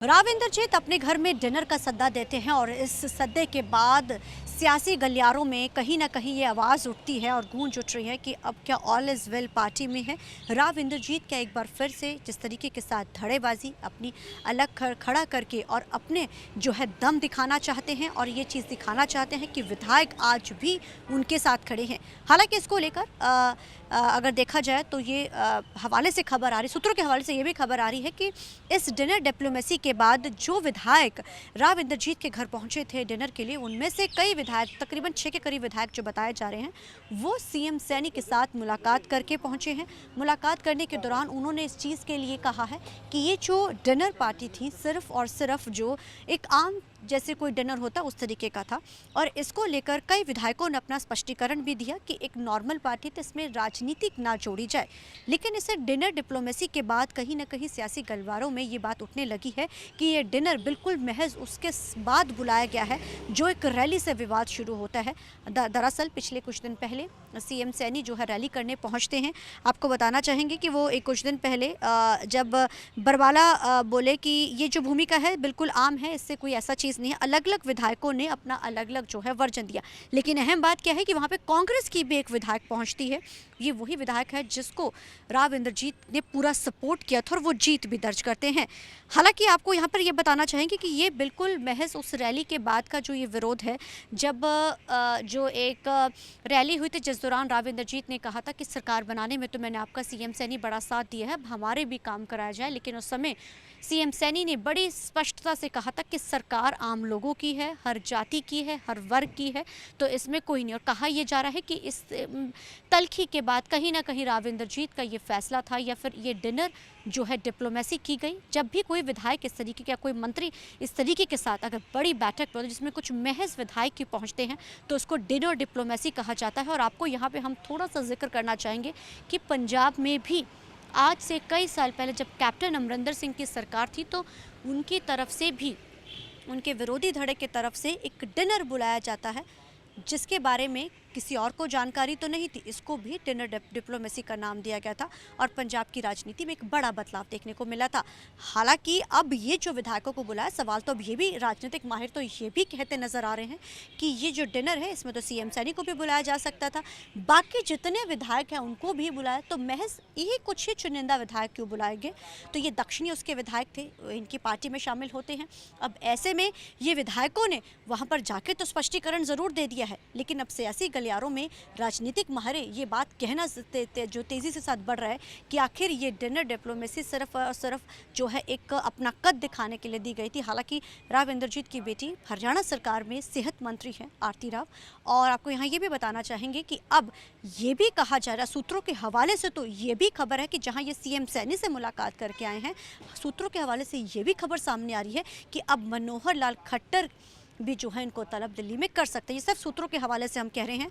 राव इंद्रजीत अपने घर में डिनर का सद्दा देते हैं और इस सद्दे के बाद सियासी गलियारों में कहीं ना कहीं ये आवाज़ उठती है और गूंज उठ रही है कि अब क्या ऑल इज़ वेल पार्टी में है। राव इंद्रजीत क्या एक बार फिर से जिस तरीके के साथ धड़ेबाजी अपनी अलग खड़ा करके और अपने जो है दम दिखाना चाहते हैं और ये चीज़ दिखाना चाहते हैं कि विधायक आज भी उनके साथ खड़े हैं। हालांकि इसको लेकर अगर देखा जाए तो ये हवाले से खबर आ रही, सूत्रों के हवाले से ये भी खबर आ रही है कि इस डिनर डिप्लोमेसी के बाद जो विधायक राव इंद्रजीत के घर पहुंचे थे डिनर के लिए, उनमें से कई विधायक, तकरीबन 6 के करीब विधायक जो बताए जा रहे हैं, वो सीएम सैनी के साथ मुलाकात करके पहुंचे हैं। मुलाकात करने के दौरान उन्होंने इस चीज़ के लिए कहा है कि ये जो डिनर पार्टी थी सिर्फ और सिर्फ जो एक आम जैसे कोई डिनर होता उस तरीके का था और इसको लेकर कई विधायकों ने अपना स्पष्टीकरण भी दिया कि एक नॉर्मल पार्टी तो इसमें राजनीतिक ना जोड़ी जाए। लेकिन इसे डिनर डिप्लोमेसी के बाद कहीं ना कहीं सियासी गलियारों में ये बात उठने लगी है कि ये डिनर बिल्कुल महज उसके बाद बुलाया गया है जो एक रैली से विवाद शुरू होता है। दरअसल पिछले कुछ दिन पहले सीएम सैनी जो है रैली करने पहुंचते हैं। आपको बताना चाहेंगे कि वो कुछ दिन पहले जब बरवाला बोले कि ये जो भूमिका है बिल्कुल आम है, इससे कोई ऐसा चीज़ नहीं है, अलग अलग विधायकों ने अपना अलग अलग जो है वर्जन दिया। लेकिन अहम बात क्या है कि वहाँ पे कांग्रेस की भी एक विधायक पहुँचती है। ये वही विधायक है जिसको राव इंद्रजीत ने पूरा सपोर्ट किया था और वो जीत भी दर्ज करते हैं। हालांकि आपको यहाँ पर ये बताना चाहेंगे कि ये बिल्कुल महज उस रैली के बाद का जो ये विरोध है, जब जो एक रैली हुई थी जिस दौरान राव इंद्रजीत ने कहा था कि सरकार बनाने में तो मैंने आपका सीएम सैनी बड़ा साथ दिया है, अब हमारे भी काम कराया जाए। लेकिन उस समय सीएम सैनी ने बड़ी स्पष्टता से कहा था कि सरकार आम लोगों की है, हर जाति की है, हर वर्ग की है, तो इसमें कोई नहीं। और कहा यह जा रहा है कि इस तल्खी के बाद कहीं ना कहीं राव इंद्रजीत का ये फैसला था या फिर ये डिनर जो है डिप्लोमेसी की गई। जब भी कोई विधायक इस तरीके का, कोई मंत्री इस तरीके के साथ अगर बड़ी बैठक पर जिसमें कुछ महज विधायक ही पहुंचते हैं तो उसको डिनर डिप्लोमेसी कहा जाता है। और आपको यहाँ पे हम थोड़ा सा जिक्र करना चाहेंगे कि पंजाब में भी आज से कई साल पहले जब कैप्टन अमरिंदर सिंह की सरकार थी तो उनकी तरफ से भी, उनके विरोधी धड़े की तरफ से एक डिनर बुलाया जाता है जिसके बारे में किसी और को जानकारी तो नहीं थी। इसको भी डिनर डिप्लोमेसी का नाम दिया गया था और पंजाब की राजनीति में एक बड़ा बदलाव देखने को मिला था। हालांकि अब ये जो विधायकों को बुलाया, सवाल तो अब ये भी राजनीतिक माहिर तो ये भी कहते नजर आ रहे हैं कि ये जो डिनर है इसमें तो सीएम सैनी को भी बुलाया जा सकता था, बाकी जितने विधायक हैं उनको भी बुलाया, तो महज ये कुछ ही चुनिंदा विधायक क्यों बुलाए गए? तो ये दक्षिणी उसके विधायक थे, इनकी पार्टी में शामिल होते हैं। अब ऐसे में ये विधायकों ने वहाँ पर जाके तो स्पष्टीकरण ज़रूर दे दिया है, लेकिन अब सियासी गलियारों में राजनीतिक माहिर ये बात कहना जो तेज़ी से साथ बढ़ रहा है कि आखिर ये डिनर डिप्लोमेसी सिर्फ और सिर्फ जो है एक अपना कद दिखाने के लिए दी गई थी। हालांकि राव इंद्रजीत की बेटी हरियाणा सरकार में सेहत मंत्री हैं आरती राव। और आपको यहाँ ये भी बताना चाहेंगे कि अब ये भी कहा जा रहा है सूत्रों के हवाले से, तो ये भी खबर है कि जहाँ ये सीएम सैनी से मुलाकात करके आए हैं, सूत्रों के हवाले से ये भी खबर सामने आ रही है कि अब मनोहर लाल खट्टर भी जो है इनको तलब दिल्ली में कर सकते हैं। ये सिर्फ सूत्रों के हवाले से हम कह रहे हैं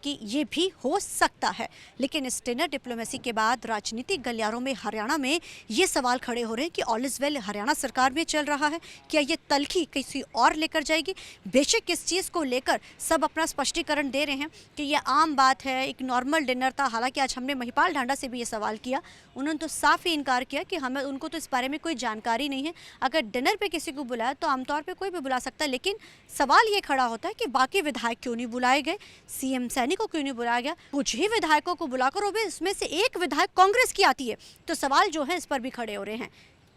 कि ये भी हो सकता है। लेकिन इस डिनर डिप्लोमेसी के बाद राजनीतिक गलियारों में हरियाणा में ये सवाल खड़े हो रहे हैं कि ऑल इज़ वेल हरियाणा सरकार में चल रहा है, क्या ये तल्खी किसी और लेकर जाएगी? बेशक इस चीज़ को लेकर सब अपना स्पष्टीकरण दे रहे हैं कि ये आम बात है, एक नॉर्मल डिनर था। हालांकि आज हमने महिपाल ढांडा से भी ये सवाल किया, उन्होंने तो साफ ही इनकार किया कि हमें, उनको तो इस बारे में कोई जानकारी नहीं है। अगर डिनर पर किसी को बुलाया तो आमतौर पर कोई भी बुला सकता है, लेकिन सवाल ये खड़ा होता है कि बाकी विधायक क्यों नहीं बुलाए गए, सीएम सैनी को क्यों नहीं बुलाया गया? कुछ ही विधायकों को बुलाकर और इसमें से एक विधायक कांग्रेस की आती है, तो सवाल जो है इस पर भी खड़े हो रहे हैं।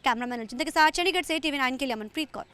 कैमरामैन अजिंदर के साथ चंडीगढ़ से TV9 के लिए अमनप्रीत कौर।